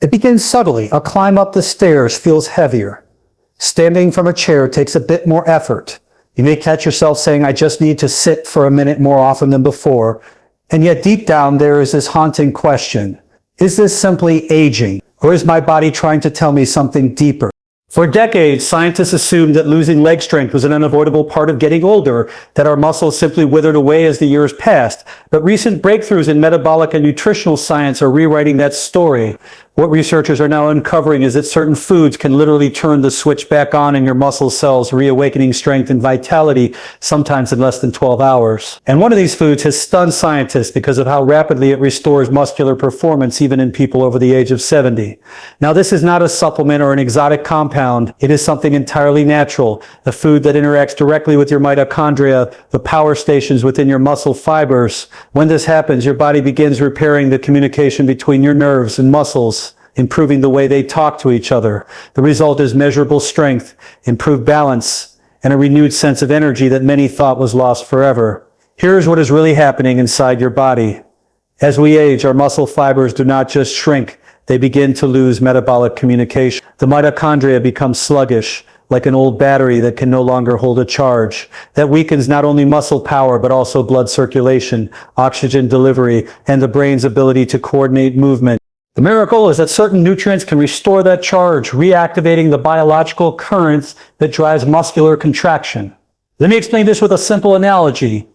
It begins subtly. A climb up the stairs feels heavier. Standing from a chair takes a bit more effort. You may catch yourself saying, I just need to sit for a minute more often than before. And yet deep down there is this haunting question. Is this simply aging? Or is my body trying to tell me something deeper? For decades, scientists assumed that losing leg strength was an unavoidable part of getting older, that our muscles simply withered away as the years passed. But recent breakthroughs in metabolic and nutritional science are rewriting that story. What researchers are now uncovering is that certain foods can literally turn the switch back on in your muscle cells, reawakening strength and vitality, sometimes in less than 12 hours. And one of these foods has stunned scientists because of how rapidly it restores muscular performance even in people over the age of 70. Now, this is not a supplement or an exotic compound. It is something entirely natural, a food that interacts directly with your mitochondria, the power stations within your muscle fibers. When this happens, your body begins repairing the communication between your nerves and muscles, improving the way they talk to each other. The result is measurable strength, improved balance, and a renewed sense of energy that many thought was lost forever. Here's what is really happening inside your body. As we age, our muscle fibers do not just shrink, they begin to lose metabolic communication. The mitochondria become sluggish, like an old battery that can no longer hold a charge. That weakens not only muscle power, but also blood circulation, oxygen delivery, and the brain's ability to coordinate movement. The miracle is that certain nutrients can restore that charge, reactivating the biological currents that drives muscular contraction. Let me explain this with a simple analogy.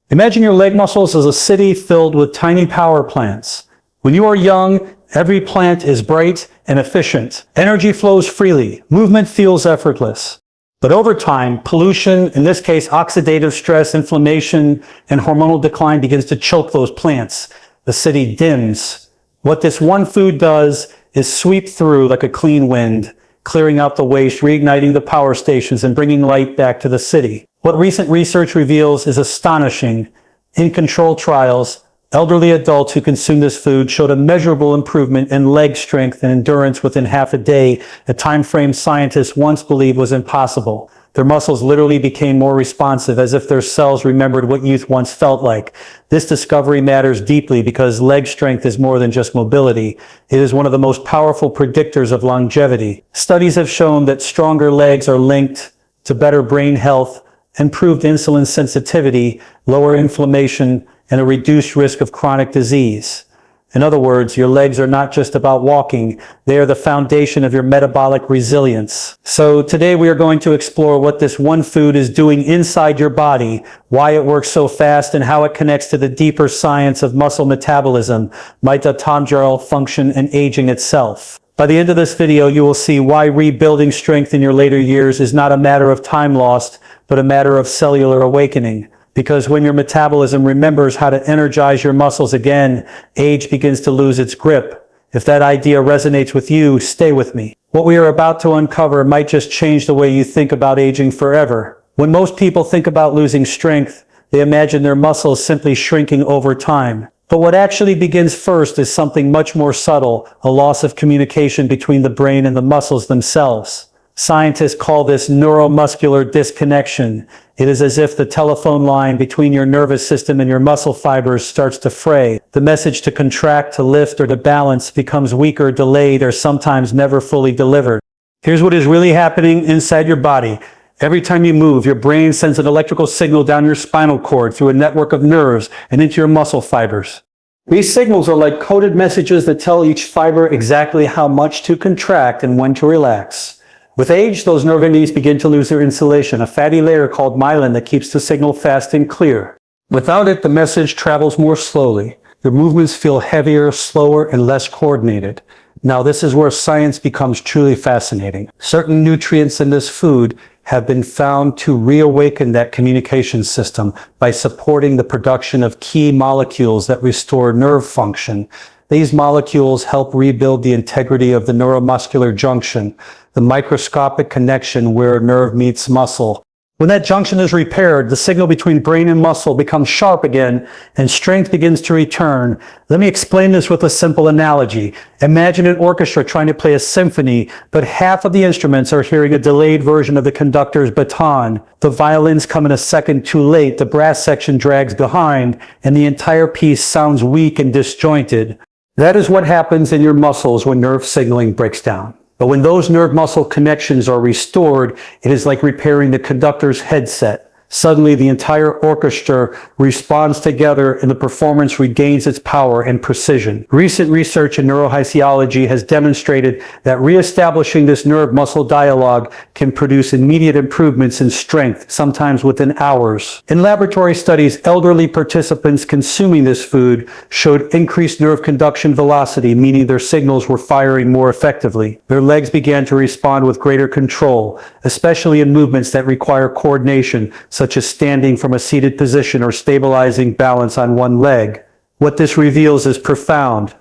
Imagine your leg muscles as a city filled with tiny power plants. When you are young, every plant is bright and efficient. Energy flows freely. Movement feels effortless. But over time, pollution, in this case oxidative stress, inflammation, and hormonal decline begins to choke those plants. The city dims. What this one food does is sweep through like a clean wind, clearing out the waste, reigniting the power stations, and bringing light back to the city. What recent research reveals is astonishing. In controlled trials, elderly adults who consumed this food showed a measurable improvement in leg strength and endurance within half a day, a time frame scientists once believed was impossible. Their muscles literally became more responsive, as if their cells remembered what youth once felt like. This discovery matters deeply because leg strength is more than just mobility. It is one of the most powerful predictors of longevity. Studies have shown that stronger legs are linked to better brain health, improved insulin sensitivity, lower inflammation, and a reduced risk of chronic disease. In other words, your legs are not just about walking, they are the foundation of your metabolic resilience. So today we are going to explore what this one food is doing inside your body, why it works so fast, and how it connects to the deeper science of muscle metabolism, mitochondrial function, and aging itself. By the end of this video, you will see why rebuilding strength in your later years is not a matter of time lost, but a matter of cellular awakening. Because when your metabolism remembers how to energize your muscles again, age begins to lose its grip. If that idea resonates with you, stay with me. What we are about to uncover might just change the way you think about aging forever. When most people think about losing strength, they imagine their muscles simply shrinking over time. But what actually begins first is something much more subtle, a loss of communication between the brain and the muscles themselves. Scientists call this neuromuscular disconnection. It is as if the telephone line between your nervous system and your muscle fibers starts to fray. The message to contract, to lift, or to balance becomes weaker, delayed, or sometimes never fully delivered. Here's what is really happening inside your body. Every time you move, your brain sends an electrical signal down your spinal cord through a network of nerves and into your muscle fibers. These signals are like coded messages that tell each fiber exactly how much to contract and when to relax. With age, those nerve endings begin to lose their insulation, a fatty layer called myelin that keeps the signal fast and clear. Without it, the message travels more slowly. Your movements feel heavier, slower, and less coordinated. Now, this is where science becomes truly fascinating. Certain nutrients in this food have been found to reawaken that communication system by supporting the production of key molecules that restore nerve function. These molecules help rebuild the integrity of the neuromuscular junction, the microscopic connection where nerve meets muscle. When that junction is repaired, the signal between brain and muscle becomes sharp again, and strength begins to return. Let me explain this with a simple analogy. Imagine an orchestra trying to play a symphony, but half of the instruments are hearing a delayed version of the conductor's baton. The violins come in a second too late, the brass section drags behind, and the entire piece sounds weak and disjointed. That is what happens in your muscles when nerve signaling breaks down. But when those nerve muscle connections are restored, it is like repairing the conductor's headset. Suddenly, the entire orchestra responds together and the performance regains its power and precision. Recent research in neurophysiology has demonstrated that reestablishing this nerve-muscle dialogue can produce immediate improvements in strength, sometimes within hours. In laboratory studies, elderly participants consuming this food showed increased nerve conduction velocity, meaning their signals were firing more effectively. Their legs began to respond with greater control, especially in movements that require coordination, such as standing from a seated position or stabilizing balance on one leg. What this reveals is profound.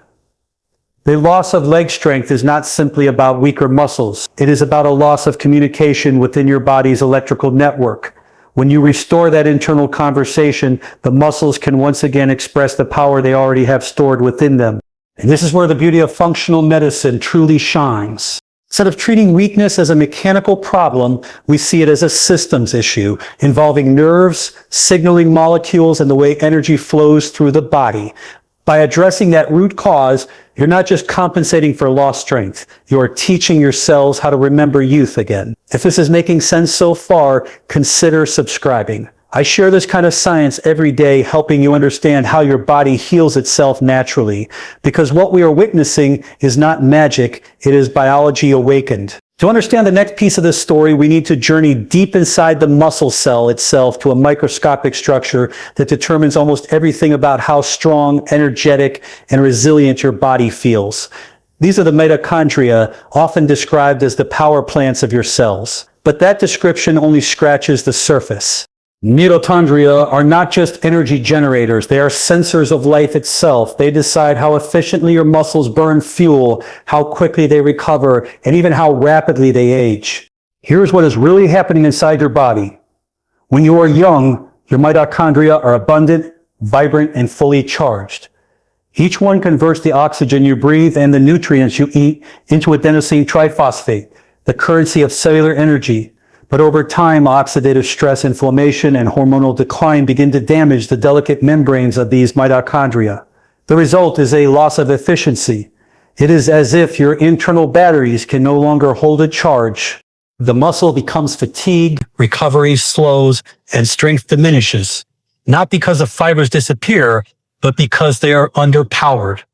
The loss of leg strength is not simply about weaker muscles. It is about a loss of communication within your body's electrical network. When you restore that internal conversation, the muscles can once again express the power they already have stored within them. And this is where the beauty of functional medicine truly shines. Instead of treating weakness as a mechanical problem, we see it as a systems issue involving nerves, signaling molecules, and the way energy flows through the body. By addressing that root cause, you're not just compensating for lost strength. You are teaching your cells how to remember youth again. If this is making sense so far, consider subscribing. I share this kind of science every day, helping you understand how your body heals itself naturally. Because what we are witnessing is not magic, it is biology awakened. To understand the next piece of this story, we need to journey deep inside the muscle cell itself to a microscopic structure that determines almost everything about how strong, energetic, and resilient your body feels. These are the mitochondria, often described as the power plants of your cells. But that description only scratches the surface. Mitochondria are not just energy generators, they are sensors of life itself. They decide how efficiently your muscles burn fuel, how quickly they recover, and even how rapidly they age. Here's what is really happening inside your body. When you are young, your mitochondria are abundant, vibrant, and fully charged. Each one converts the oxygen you breathe and the nutrients you eat into adenosine triphosphate, the currency of cellular energy. But over time, oxidative stress, inflammation, and hormonal decline begin to damage the delicate membranes of these mitochondria. The result is a loss of efficiency. It is as if your internal batteries can no longer hold a charge. The muscle becomes fatigued, recovery slows, and strength diminishes. Not because the fibers disappear, but because they are underpowered.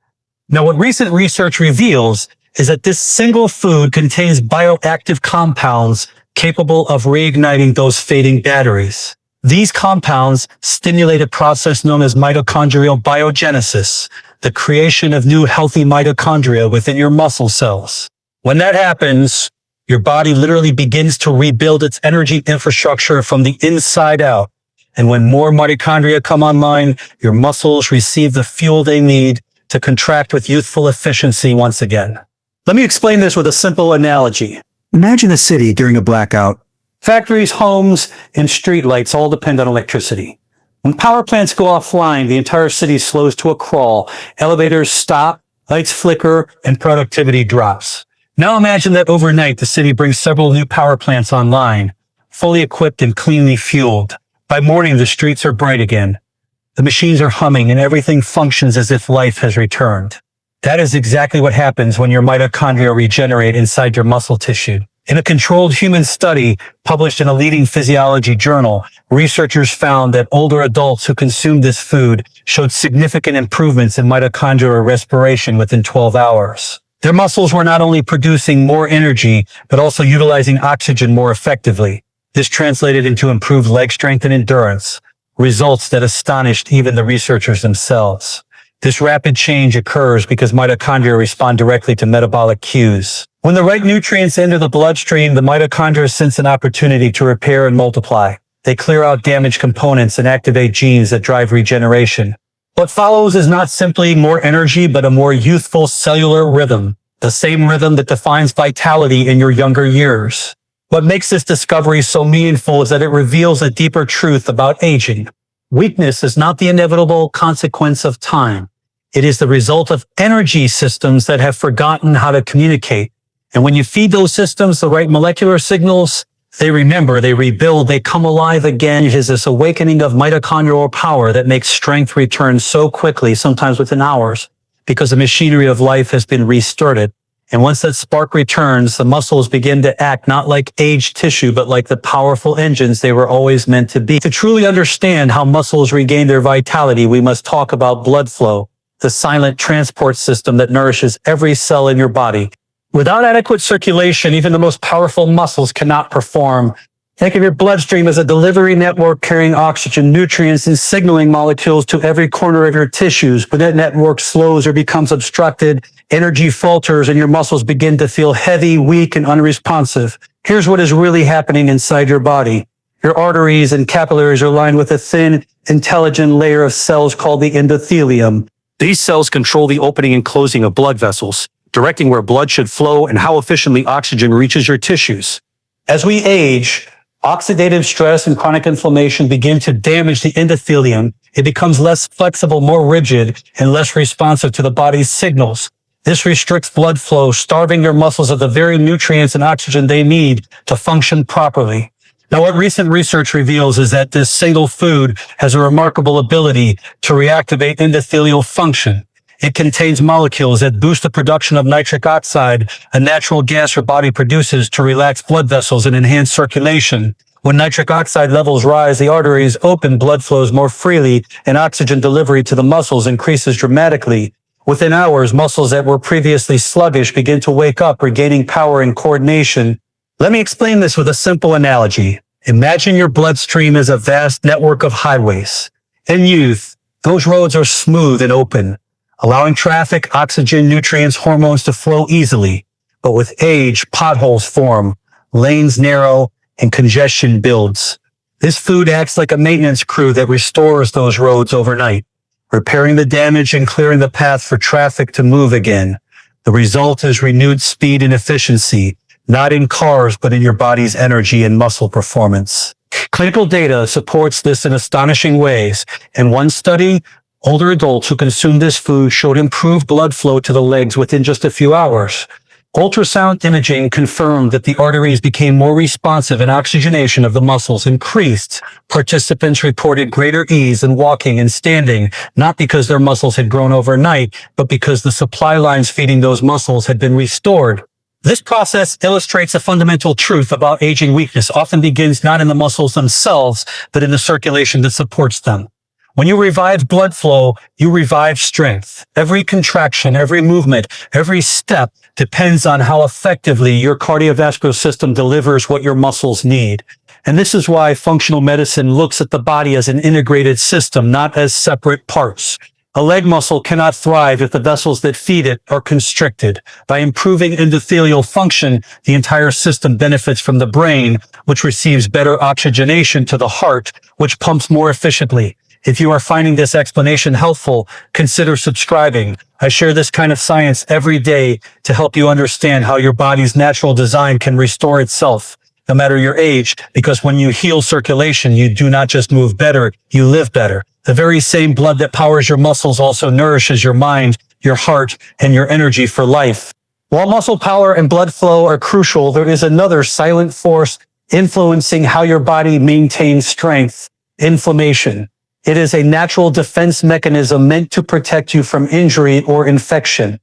Now, what recent research reveals is that this single food contains bioactive compounds capable of reigniting those fading batteries. These compounds stimulate a process known as mitochondrial biogenesis, the creation of new healthy mitochondria within your muscle cells. When that happens, your body literally begins to rebuild its energy infrastructure from the inside out. And when more mitochondria come online, your muscles receive the fuel they need to contract with youthful efficiency once again. Let me explain this with a simple analogy. Imagine a city during a blackout. Factories, homes, and streetlights all depend on electricity. When power plants go offline, the entire city slows to a crawl. Elevators stop, lights flicker, and productivity drops. Now imagine that overnight the city brings several new power plants online, fully equipped and cleanly fueled. By morning, the streets are bright again. The machines are humming and everything functions as if life has returned. That is exactly what happens when your mitochondria regenerate inside your muscle tissue. In a controlled human study published in a leading physiology journal, researchers found that older adults who consumed this food showed significant improvements in mitochondrial respiration within 12 hours. Their muscles were not only producing more energy, but also utilizing oxygen more effectively. This translated into improved leg strength and endurance, results that astonished even the researchers themselves. This rapid change occurs because mitochondria respond directly to metabolic cues. When the right nutrients enter the bloodstream, the mitochondria sense an opportunity to repair and multiply. They clear out damaged components and activate genes that drive regeneration. What follows is not simply more energy, but a more youthful cellular rhythm, the same rhythm that defines vitality in your younger years. What makes this discovery so meaningful is that it reveals a deeper truth about aging. Weakness is not the inevitable consequence of time. It is the result of energy systems that have forgotten how to communicate. And when you feed those systems the right molecular signals, they remember, they rebuild, they come alive again. It is this awakening of mitochondrial power that makes strength return so quickly, sometimes within hours, because the machinery of life has been restarted. And once that spark returns, the muscles begin to act not like aged tissue, but like the powerful engines they were always meant to be. To truly understand how muscles regain their vitality, we must talk about blood flow, the silent transport system that nourishes every cell in your body. Without adequate circulation, even the most powerful muscles cannot perform. Think of your bloodstream as a delivery network carrying oxygen, nutrients, and signaling molecules to every corner of your tissues. When that network slows or becomes obstructed, energy falters and your muscles begin to feel heavy, weak, and unresponsive. Here's what is really happening inside your body. Your arteries and capillaries are lined with a thin, intelligent layer of cells called the endothelium. These cells control the opening and closing of blood vessels, directing where blood should flow and how efficiently oxygen reaches your tissues. As we age, oxidative stress and chronic inflammation begin to damage the endothelium. It becomes less flexible, more rigid, and less responsive to the body's signals. This restricts blood flow, starving your muscles of the very nutrients and oxygen they need to function properly. Now, what recent research reveals is that this single food has a remarkable ability to reactivate endothelial function. It contains molecules that boost the production of nitric oxide, a natural gas your body produces to relax blood vessels and enhance circulation. When nitric oxide levels rise, the arteries open, blood flows more freely, and oxygen delivery to the muscles increases dramatically. Within hours, muscles that were previously sluggish begin to wake up, regaining power and coordination. Let me explain this with a simple analogy. Imagine your bloodstream as a vast network of highways. In youth, those roads are smooth and open, allowing traffic, oxygen, nutrients, hormones to flow easily. But with age, potholes form, lanes narrow, and congestion builds. This food acts like a maintenance crew that restores those roads overnight, repairing the damage and clearing the path for traffic to move again. The result is renewed speed and efficiency, not in cars, but in your body's energy and muscle performance. Clinical data supports this in astonishing ways. In one study, older adults who consumed this food showed improved blood flow to the legs within just a few hours. Ultrasound imaging confirmed that the arteries became more responsive and oxygenation of the muscles increased. Participants reported greater ease in walking and standing, not because their muscles had grown overnight, but because the supply lines feeding those muscles had been restored. This process illustrates a fundamental truth about aging. Weakness often begins not in the muscles themselves, but in the circulation that supports them. When you revive blood flow, you revive strength. Every contraction, every movement, every step depends on how effectively your cardiovascular system delivers what your muscles need. And this is why functional medicine looks at the body as an integrated system, not as separate parts. A leg muscle cannot thrive if the vessels that feed it are constricted. By improving endothelial function, the entire system benefits from the brain, which receives better oxygenation, to the heart, which pumps more efficiently. If you are finding this explanation helpful, consider subscribing. I share this kind of science every day to help you understand how your body's natural design can restore itself, no matter your age, because when you heal circulation, you do not just move better, you live better. The very same blood that powers your muscles also nourishes your mind, your heart, and your energy for life. While muscle power and blood flow are crucial, there is another silent force influencing how your body maintains strength: inflammation. It is a natural defense mechanism meant to protect you from injury or infection.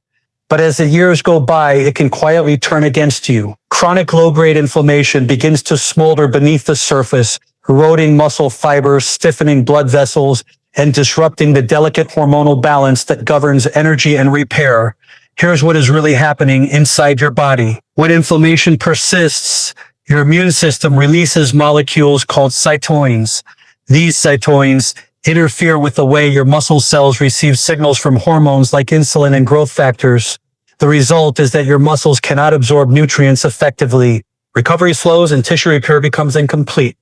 But as the years go by, it can quietly turn against you. Chronic low-grade inflammation begins to smolder beneath the surface, eroding muscle fibers, stiffening blood vessels, and disrupting the delicate hormonal balance that governs energy and repair. Here's what is really happening inside your body. When inflammation persists, your immune system releases molecules called cytokines. These cytokines interfere with the way your muscle cells receive signals from hormones like insulin and growth factors. The result is that your muscles cannot absorb nutrients effectively. Recovery slows and tissue repair becomes incomplete.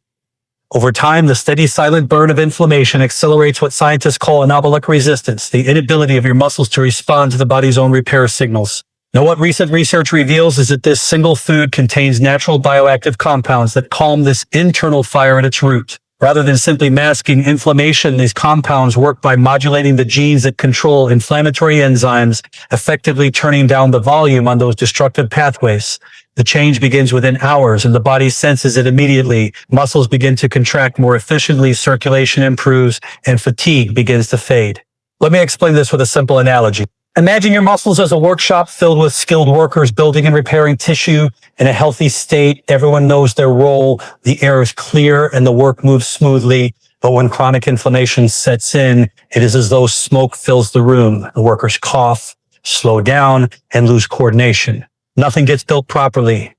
Over time, the steady silent burn of inflammation accelerates what scientists call anabolic resistance, the inability of your muscles to respond to the body's own repair signals. Now, what recent research reveals is that this single food contains natural bioactive compounds that calm this internal fire at its root. Rather than simply masking inflammation, these compounds work by modulating the genes that control inflammatory enzymes, effectively turning down the volume on those destructive pathways. The change begins within hours, and the body senses it immediately. Muscles begin to contract more efficiently, circulation improves, and fatigue begins to fade. Let me explain this with a simple analogy. Imagine your muscles as a workshop filled with skilled workers building and repairing tissue in a healthy state. Everyone knows their role. The air is clear and the work moves smoothly. But when chronic inflammation sets in, it is as though smoke fills the room. The workers cough, slow down, and lose coordination. Nothing gets built properly.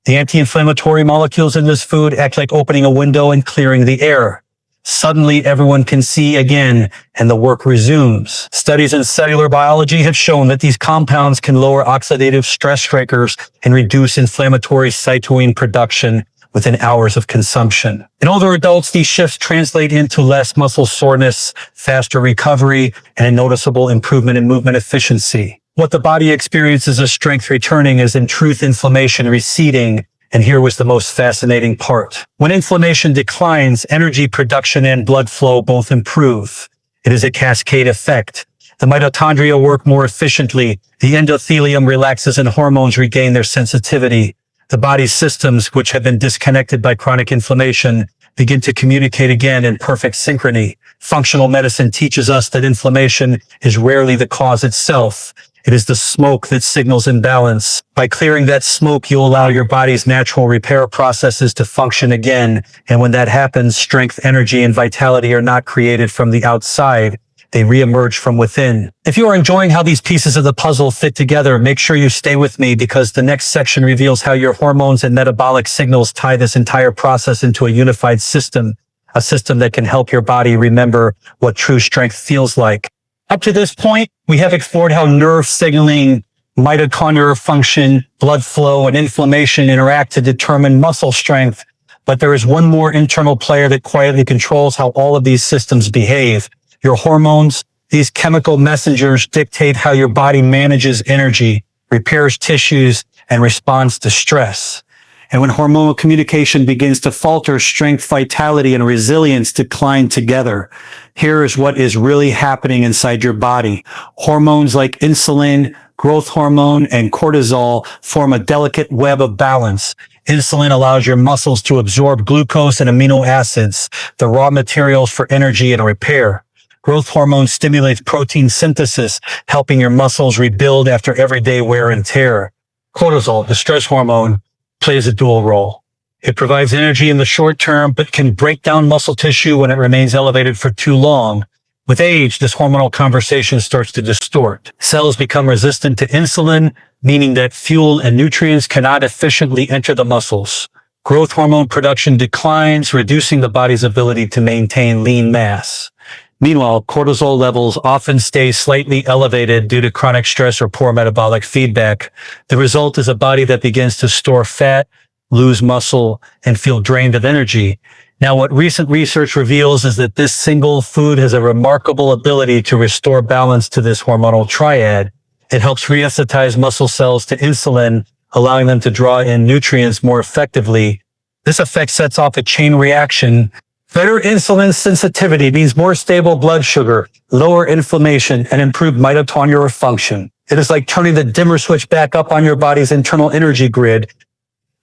The anti-inflammatory molecules in this food act like opening a window and clearing the air. Suddenly, everyone can see again, and the work resumes. Studies in cellular biology have shown that these compounds can lower oxidative stress breakers and reduce inflammatory cytokine production within hours of consumption. In older adults, these shifts translate into less muscle soreness, faster recovery, and a noticeable improvement in movement efficiency. What the body experiences as strength returning is in truth inflammation receding. And here was the most fascinating part. When inflammation declines, energy production and blood flow both improve. It is a cascade effect. The mitochondria work more efficiently. The endothelium relaxes and hormones regain their sensitivity. The body's systems, which have been disconnected by chronic inflammation, begin to communicate again in perfect synchrony. Functional medicine teaches us that inflammation is rarely the cause itself. It is the smoke that signals imbalance. By clearing that smoke, you allow your body's natural repair processes to function again. And when that happens, strength, energy, and vitality are not created from the outside. They reemerge from within. If you are enjoying how these pieces of the puzzle fit together, make sure you stay with me because the next section reveals how your hormones and metabolic signals tie this entire process into a unified system, a system that can help your body remember what true strength feels like. Up to this point, we have explored how nerve signaling, mitochondrial function, blood flow, and inflammation interact to determine muscle strength. But there is one more internal player that quietly controls how all of these systems behave. Your hormones, these chemical messengers dictate how your body manages energy, repairs tissues, and responds to stress. And when hormonal communication begins to falter, strength, vitality, and resilience decline together. Here is what is really happening inside your body. Hormones like insulin, growth hormone, and cortisol form a delicate web of balance. Insulin allows your muscles to absorb glucose and amino acids, the raw materials for energy and repair. Growth hormone stimulates protein synthesis, helping your muscles rebuild after everyday wear and tear. Cortisol, the stress hormone, plays a dual role. It provides energy in the short term, but can break down muscle tissue when it remains elevated for too long. With age, this hormonal conversation starts to distort. Cells become resistant to insulin, meaning that fuel and nutrients cannot efficiently enter the muscles. Growth hormone production declines, reducing the body's ability to maintain lean mass. Meanwhile, cortisol levels often stay slightly elevated due to chronic stress or poor metabolic feedback. The result is a body that begins to store fat, lose muscle, and feel drained of energy. Now, what recent research reveals is that this single food has a remarkable ability to restore balance to this hormonal triad. It helps resensitize muscle cells to insulin, allowing them to draw in nutrients more effectively. This effect sets off a chain reaction. Better insulin sensitivity means more stable blood sugar, lower inflammation, and improved mitochondrial function. It is like turning the dimmer switch back up on your body's internal energy grid.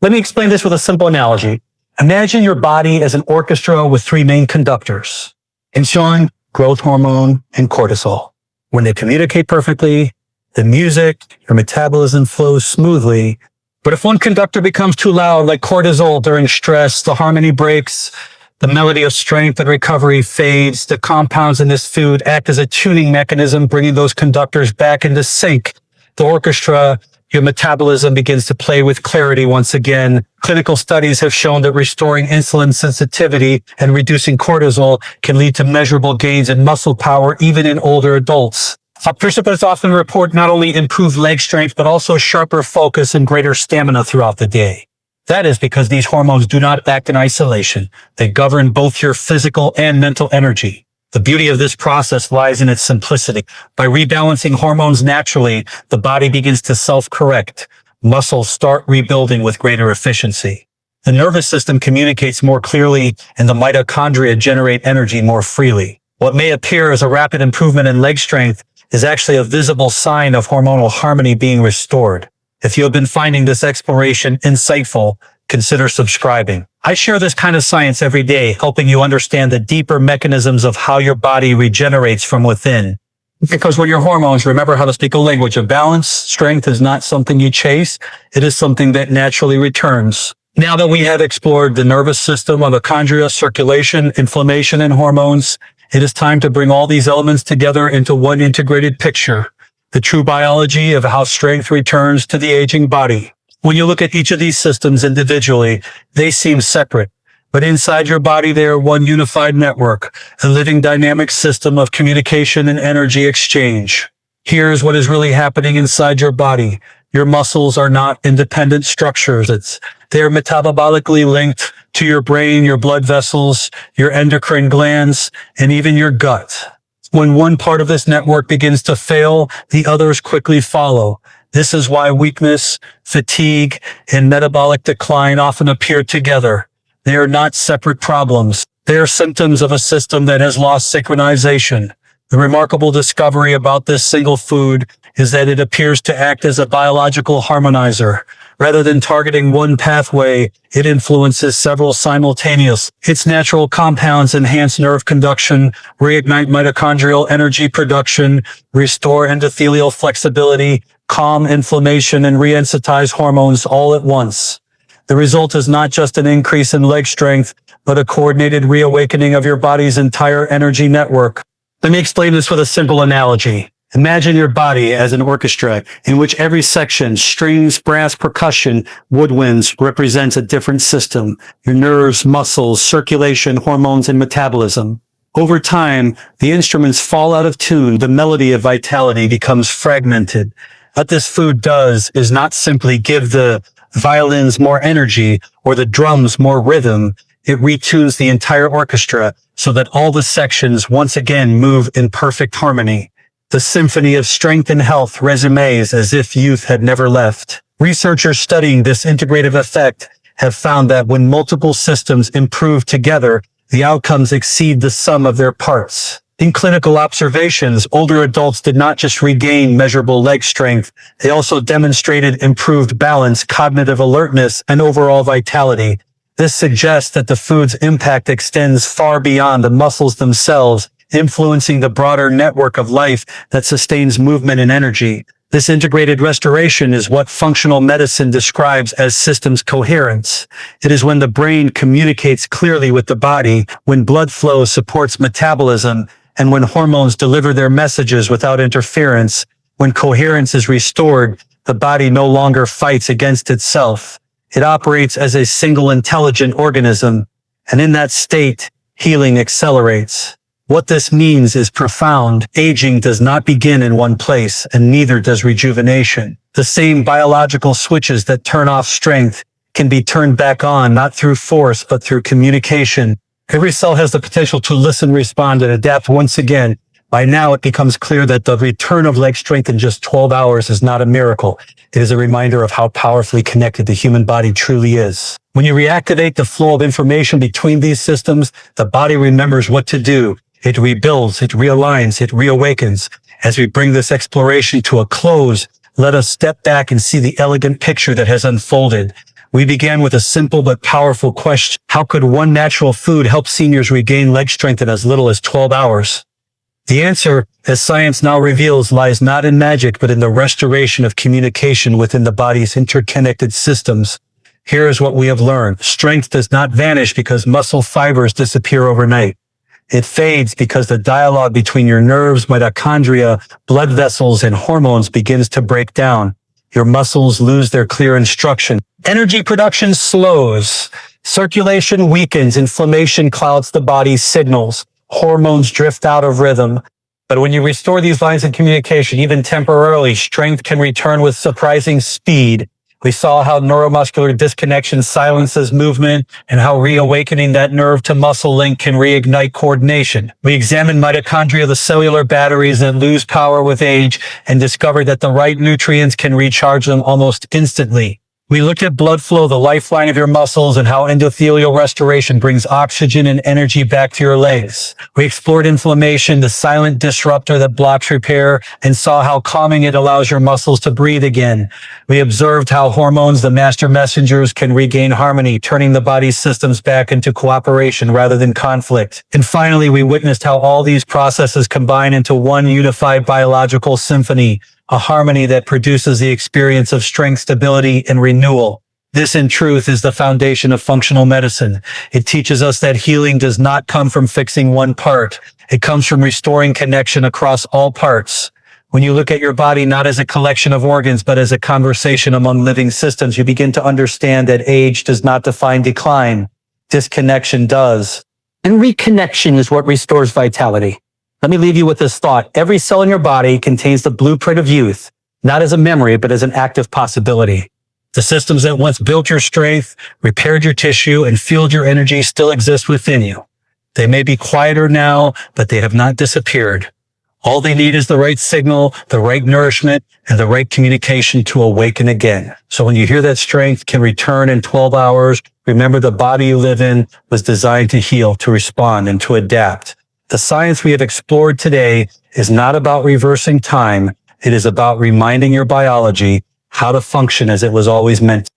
Let me explain this with a simple analogy. Imagine your body as an orchestra with three main conductors: insulin, growth hormone, and cortisol. When they communicate perfectly, the music, your metabolism flows smoothly. But if one conductor becomes too loud, like cortisol during stress, the harmony breaks. The melody of strength and recovery fades. The compounds in this food act as a tuning mechanism, bringing those conductors back into sync. The orchestra, your metabolism begins to play with clarity once again. Clinical studies have shown that restoring insulin sensitivity and reducing cortisol can lead to measurable gains in muscle power, even in older adults. Participants often report not only improved leg strength, but also sharper focus and greater stamina throughout the day. That is because these hormones do not act in isolation. They govern both your physical and mental energy. The beauty of this process lies in its simplicity. By rebalancing hormones naturally, the body begins to self-correct. Muscles start rebuilding with greater efficiency. The nervous system communicates more clearly, and the mitochondria generate energy more freely. What may appear as a rapid improvement in leg strength is actually a visible sign of hormonal harmony being restored. If you have been finding this exploration insightful, consider subscribing. I share this kind of science every day, helping you understand the deeper mechanisms of how your body regenerates from within. Because when your hormones, remember how to speak a language of balance, strength is not something you chase. It is something that naturally returns. Now that we have explored the nervous system, mitochondria, circulation, inflammation, and hormones, it is time to bring all these elements together into one integrated picture. The true biology of how strength returns to the aging body. When you look at each of these systems individually, they seem separate. But inside your body, they are one unified network, a living dynamic system of communication and energy exchange. Here's what is really happening inside your body. Your muscles are not independent structures. They are metabolically linked to your brain, your blood vessels, your endocrine glands, and even your gut. When one part of this network begins to fail, the others quickly follow. This is why weakness, fatigue, and metabolic decline often appear together. They are not separate problems. They are symptoms of a system that has lost synchronization. The remarkable discovery about this single food is that it appears to act as a biological harmonizer. Rather than targeting one pathway, it influences several simultaneously. Its natural compounds enhance nerve conduction, reignite mitochondrial energy production, restore endothelial flexibility, calm inflammation, and re-sensitize hormones all at once. The result is not just an increase in leg strength, but a coordinated reawakening of your body's entire energy network. Let me explain this with a simple analogy. Imagine your body as an orchestra in which every section, strings, brass, percussion, woodwinds, represents a different system. Your nerves, muscles, circulation, hormones, and metabolism. Over time, the instruments fall out of tune. The melody of vitality becomes fragmented. What this food does is not simply give the violins more energy or the drums more rhythm. It retunes the entire orchestra so that all the sections once again move in perfect harmony. The symphony of strength and health resumes as if youth had never left. Researchers studying this integrative effect have found that when multiple systems improve together, the outcomes exceed the sum of their parts. In clinical observations, older adults did not just regain measurable leg strength, they also demonstrated improved balance, cognitive alertness, and overall vitality. This suggests that the food's impact extends far beyond the muscles themselves, influencing the broader network of life that sustains movement and energy. This integrated restoration is what functional medicine describes as systems coherence. It is when the brain communicates clearly with the body, when blood flow supports metabolism, and when hormones deliver their messages without interference. When coherence is restored, the body no longer fights against itself. It operates as a single intelligent organism, and in that state, healing accelerates. What this means is profound. Aging does not begin in one place, and neither does rejuvenation. The same biological switches that turn off strength can be turned back on, not through force, but through communication. Every cell has the potential to listen, respond, and adapt once again. By now, it becomes clear that the return of leg strength in just 12 hours is not a miracle. It is a reminder of how powerfully connected the human body truly is. When you reactivate the flow of information between these systems, the body remembers what to do. It rebuilds, it realigns, it reawakens. As we bring this exploration to a close, let us step back and see the elegant picture that has unfolded. We began with a simple but powerful question. How could one natural food help seniors regain leg strength in as little as 12 hours? The answer, as science now reveals, lies not in magic, but in the restoration of communication within the body's interconnected systems. Here is what we have learned. Strength does not vanish because muscle fibers disappear overnight. It fades because the dialogue between your nerves, mitochondria, blood vessels, and hormones begins to break down. Your muscles lose their clear instruction. Energy production slows. Circulation weakens. Inflammation clouds the body's signals. Hormones drift out of rhythm. But when you restore these lines of communication, even temporarily, strength can return with surprising speed. We saw how neuromuscular disconnection silences movement and how reawakening that nerve to muscle link can reignite coordination. We examined mitochondria, the cellular batteries that lose power with age, and discovered that the right nutrients can recharge them almost instantly. We looked at blood flow, the lifeline of your muscles, and how endothelial restoration brings oxygen and energy back to your legs. We explored inflammation, the silent disruptor that blocks repair, and saw how calming it allows your muscles to breathe again. We observed how hormones, the master messengers, can regain harmony, turning the body's systems back into cooperation rather than conflict. And finally, we witnessed how all these processes combine into one unified biological symphony, a harmony that produces the experience of strength, stability, and renewal. This, in truth, is the foundation of functional medicine. It teaches us that healing does not come from fixing one part. It comes from restoring connection across all parts. When you look at your body not as a collection of organs, but as a conversation among living systems, you begin to understand that age does not define decline. Disconnection does. And reconnection is what restores vitality. Let me leave you with this thought. Every cell in your body contains the blueprint of youth, not as a memory, but as an active possibility. The systems that once built your strength, repaired your tissue, and fueled your energy still exist within you. They may be quieter now, but they have not disappeared. All they need is the right signal, the right nourishment, and the right communication to awaken again. So when you hear that strength can return in 12 hours, remember the body you live in was designed to heal, to respond, and to adapt. The science we have explored today is not about reversing time. It is about reminding your biology how to function as it was always meant to.